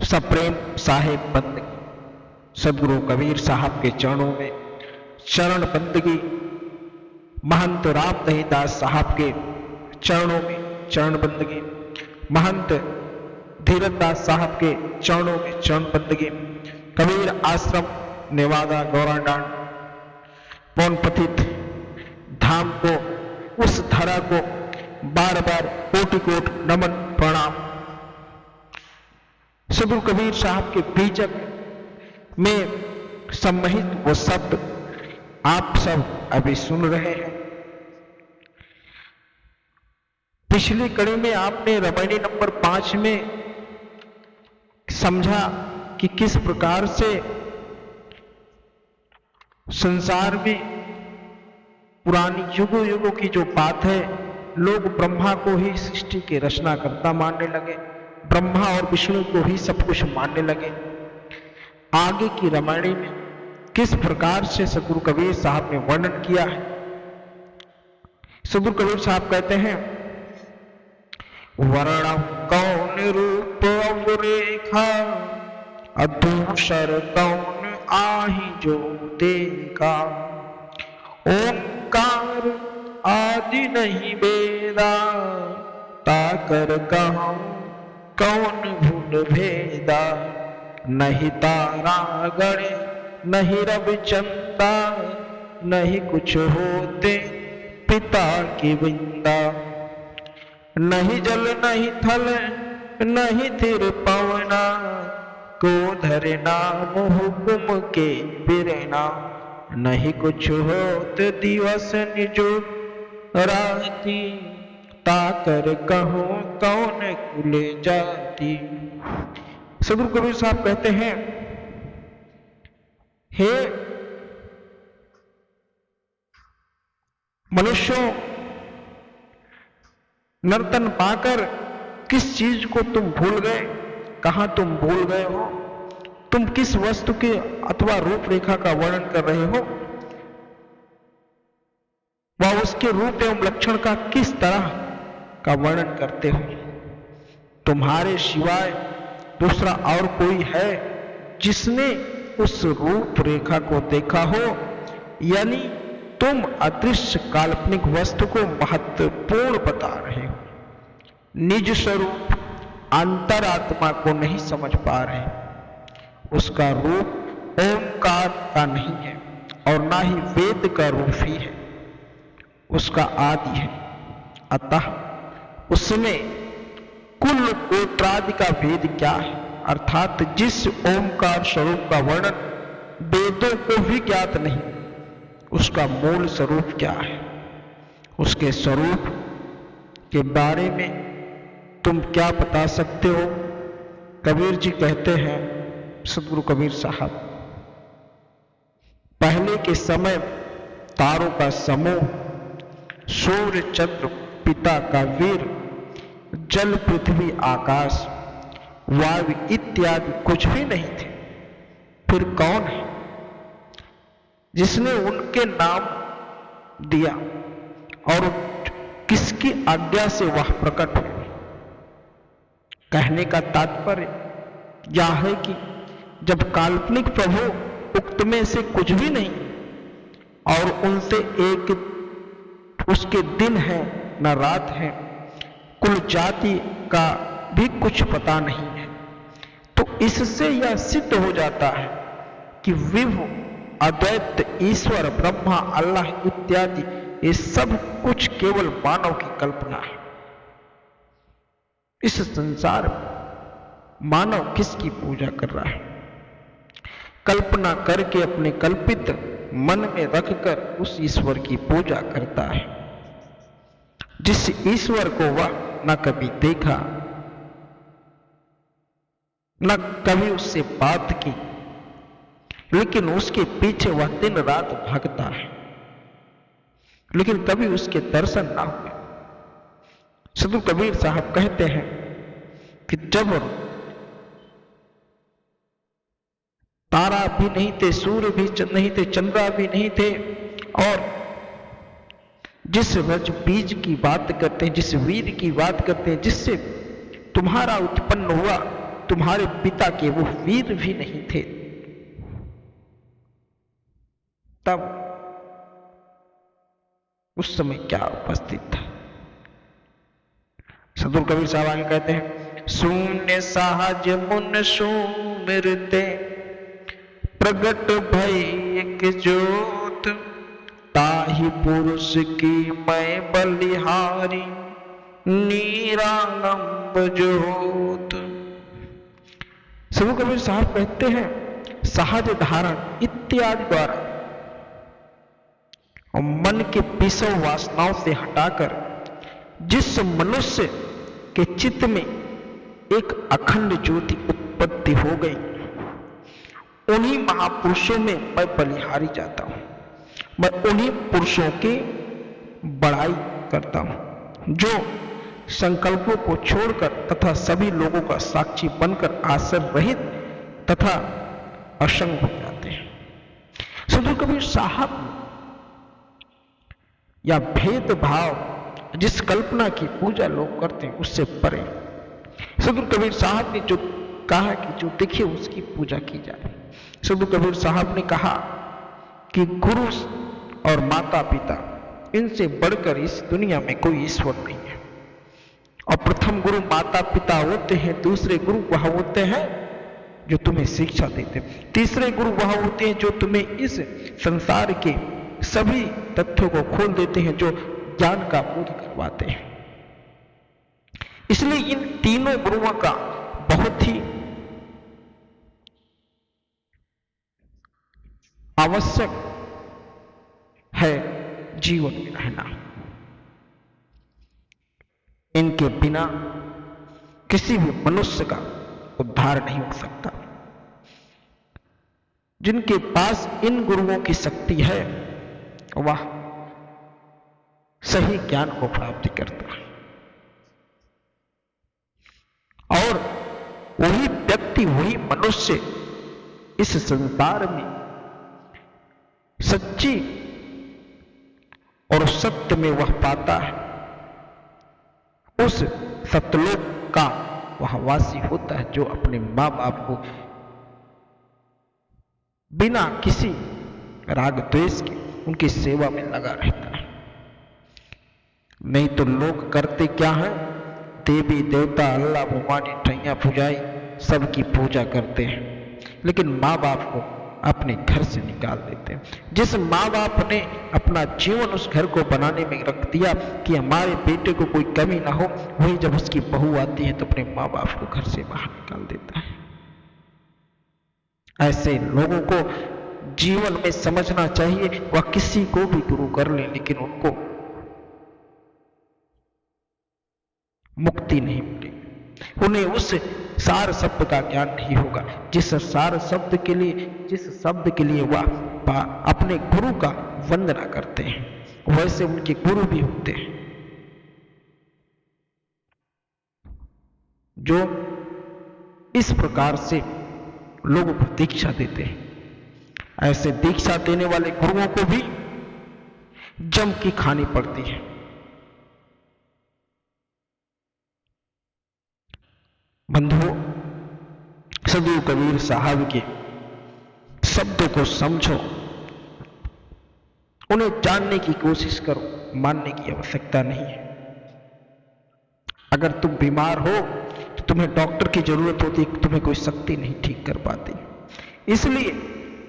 सप्रेम साहेब बंदगी, सदगुरु कबीर साहब के चरणों में चरण बंदगी, महंत रामदही दास साहब के चरणों में चरण बंदगी, महंत धीरज दास साहब के चरणों में चरण बंदगी, कबीर आश्रम नेवादा गौराडांड पौन पथित धाम को, उस धरा को बार बार कोटि कोट नमन प्रणाम। सदगुरु कबीर साहब के बीजक में सम्मोहित वो शब्द आप सब अभी सुन रहे हैं। पिछली कड़ी में आपने रामायणी नंबर 5 में समझा कि किस प्रकार से संसार में पुरानी युगों युगों की जो बात है, लोग ब्रह्मा को ही सृष्टि के रचनाकर्ता मानने लगे, ब्रह्मा और विष्णु को ही सब कुछ मानने लगे। आगे की रामायणी में किस प्रकार से सदगुरु कबीर साहब ने वर्णन किया है। सदगुरु कबीर साहब कहते हैं, वर्णम कौन रूप अवरेखा, अधूषर कौन आही जो देखा, ओंकार आदि नहीं बेदा, ताकर कहूं कौन भूल भेदा, नहीं तारा गणे नहीं रवि चंदा, नहीं कुछ होते पिता की बिंदा, नहीं जल नहीं थल नहीं थिर पवना, को धरे नाम हुकुम के बिरना, नहीं कुछ होत दिवस निजो राती, ताकर कहो कौन कुले जाती। सदगुरु कबीर साहब कहते हैं, हे मनुष्यों, नर्तन पाकर किस चीज को तुम भूल गए, कहां तुम भूल गए हो, तुम किस वस्तु के अथवा रूपरेखा का वर्णन कर रहे हो, वह उसके रूप एवं लक्षण का किस तरह का वर्णन करते हो। तुम्हारे सिवाय दूसरा और कोई है जिसने उस रूप रेखा को देखा हो, यानी तुम अदृश्य काल्पनिक वस्तु को महत्वपूर्ण बता रहे हो, निज स्वरूप अंतरात्मा को नहीं समझ पा रहे। उसका रूप ओंकार का नहीं है और ना ही वेद का रूप ही है, उसका आदि है। अतः उसमें कुल गोत्रादि का भेद क्या है, अर्थात जिस ओंकार स्वरूप का वर्णन वेदों को भी ज्ञात नहीं, उसका मूल स्वरूप क्या है, उसके स्वरूप के बारे में तुम क्या बता सकते हो। कबीर जी कहते हैं, सदगुरु कबीर साहब, पहले के समय तारों का समूह, सूर्य चंद्र पिता का वीर, जल पृथ्वी आकाश वायु इत्यादि कुछ भी नहीं थे। फिर कौन है जिसने उनके नाम दिया और किसकी आज्ञा से वह प्रकट हुए। कहने का तात्पर्य यह है कि जब काल्पनिक प्रभु उक्त में से कुछ भी नहीं और उनसे एक उसके दिन है न रात है, कुल जाति का भी कुछ पता नहीं है, तो इससे यह सिद्ध हो जाता है कि विभु अद्वैत ईश्वर ब्रह्मा अल्लाह इत्यादि ये सब कुछ केवल मानव की कल्पना है। इस संसार में मानव किसकी पूजा कर रहा है, कल्पना करके अपने कल्पित मन में रखकर उस ईश्वर की पूजा करता है, जिस ईश्वर को वह न कभी देखा न कभी उससे बात की, लेकिन उसके पीछे वह दिन रात भागता है, लेकिन कभी उसके दर्शन ना हुए। सदगुरु कबीर साहब कहते हैं कि जब तारा भी नहीं थे, सूर्य भी नहीं थे, चंद्रा भी नहीं थे, और जिस रज बीज की बात करते हैं, जिस वीर की बात करते हैं, जिससे तुम्हारा उत्पन्न हुआ तुम्हारे पिता के वो वीर भी नहीं थे, तब उस समय क्या उपस्थित था। सदगुरु कबीर साहब आगे कहते हैं, शून्य सहज मुन सुमिरते प्रगट भई एक ज्योत, ताहि पुरुष की मैं बलिहारी निरालंब ज्योत। सदगुरु कबीर साहब कहते हैं, सहज धारण इत्यादि द्वारा और मन के विषय वासनाओं से हटाकर जिस मनुष्य के चित्त में एक अखंड ज्योति उत्पत्ति हो गई, उन्हीं महापुरुषों में मैं बलिहारी जाता हूं, मैं उन्हीं पुरुषों की बड़ाई करता हूं जो संकल्पों को छोड़कर तथा सभी लोगों का साक्षी बनकर आश्रय रहित तथा असंग हो जाते हैं। सदगुरु कबीर साहब या भेदभाव जिस कल्पना की पूजा लोग करते हैं उससे परे सदगुरु कबीर साहब ने जो कहा कि जो दिखे उसकी पूजा की जाए। सदगुरु कबीर साहब ने कहा कि गुरु और माता पिता इनसे बढ़कर इस दुनिया में कोई ईश्वर नहीं है। और प्रथम गुरु माता पिता होते हैं, दूसरे गुरु वह होते हैं जो तुम्हें शिक्षा देते हैं, तीसरे गुरु वह होते हैं जो तुम्हें इस संसार के सभी तथ्यों को खोल देते हैं, जो ज्ञान का बोध करवाते हैं। इसलिए इन तीनों गुरुओं का बहुत ही आवश्यक है जीवन में रहना। इनके बिना किसी भी मनुष्य का उद्धार नहीं हो सकता। जिनके पास इन गुरुओं की शक्ति है वह सही ज्ञान को प्राप्ति करता है और वही व्यक्ति, वही मनुष्य इस संसार में सच्ची और सत्य में वह पाता है, उस सतलोक का वह वासी होता है जो अपने मां बाप को बिना किसी राग द्वेष के उनकी सेवा में लगा रहता है। नहीं तो लोग करते क्या है, देवी देवता अल्लाह भगवान ठैया पुजाई सबकी पूजा करते हैं, लेकिन माँ बाप को अपने घर से निकाल देते हैं। जिस माँ बाप ने अपना जीवन उस घर को बनाने में रख दिया कि हमारे बेटे को कोई कमी ना हो, वही जब उसकी बहू आती है तो अपने माँ बाप को घर से बाहर निकाल देता है। ऐसे लोगों को जीवन में समझना चाहिए, वह किसी को भी गुरु कर ले लेकिन उनको मुक्ति नहीं मिलेगी, उन्हें उस सार शब्द का ज्ञान नहीं होगा जिस सार शब्द के लिए, जिस शब्द के लिए वह अपने गुरु का वंदना करते हैं, वैसे उनके गुरु भी होते हैं जो इस प्रकार से लोगों को दीक्षा देते हैं। ऐसे दीक्षा देने वाले गुरुओं को भी जम की खानी पड़ती है। बंधुओं, सदगुरु कबीर साहब के शब्दों को समझो, उन्हें जानने की कोशिश करो, मानने की आवश्यकता नहीं है। अगर तुम बीमार हो तो तुम्हें डॉक्टर की जरूरत होती है, तुम्हें कोई शक्ति नहीं ठीक कर पाती, इसलिए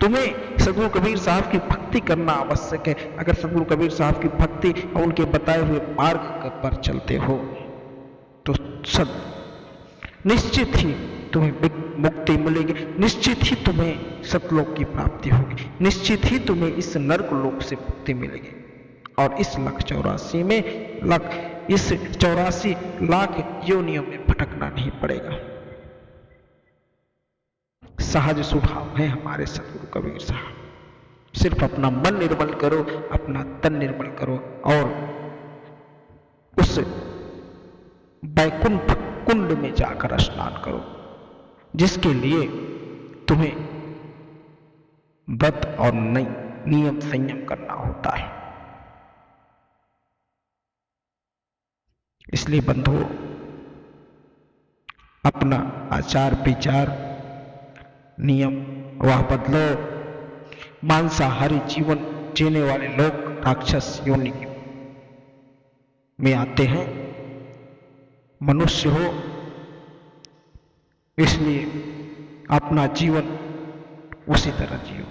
तुम्हें सदगुरु कबीर साहब की भक्ति करना आवश्यक है। अगर सदगुरु कबीर साहब की भक्ति और उनके बताए हुए मार्ग पर चलते हो तो निश्चित ही तुम्हें मुक्ति मिलेगी, निश्चित ही तुम्हें सतलोक की प्राप्ति होगी, निश्चित ही तुम्हें इस नर्क लोक से मुक्ति मिलेगी और इस 184 लाख योनियों में भटकना नहीं पड़ेगा। सहज स्वभाव है हमारे सदगुरु कबीर साहब। सिर्फ अपना मन निर्मल करो, अपना तन निर्मल करो और उस वैकुंठ कुंड में जाकर स्नान करो, जिसके लिए तुम्हें व्रत और नियम संयम करना होता है। इसलिए बंधुओं, अपना आचार विचार नियम वह बदलो। मांसाहारी जीवन जीने वाले लोग राक्षस योनि में आते हैं। मनुष्य हो इसलिए अपना जीवन उसी तरह जियो।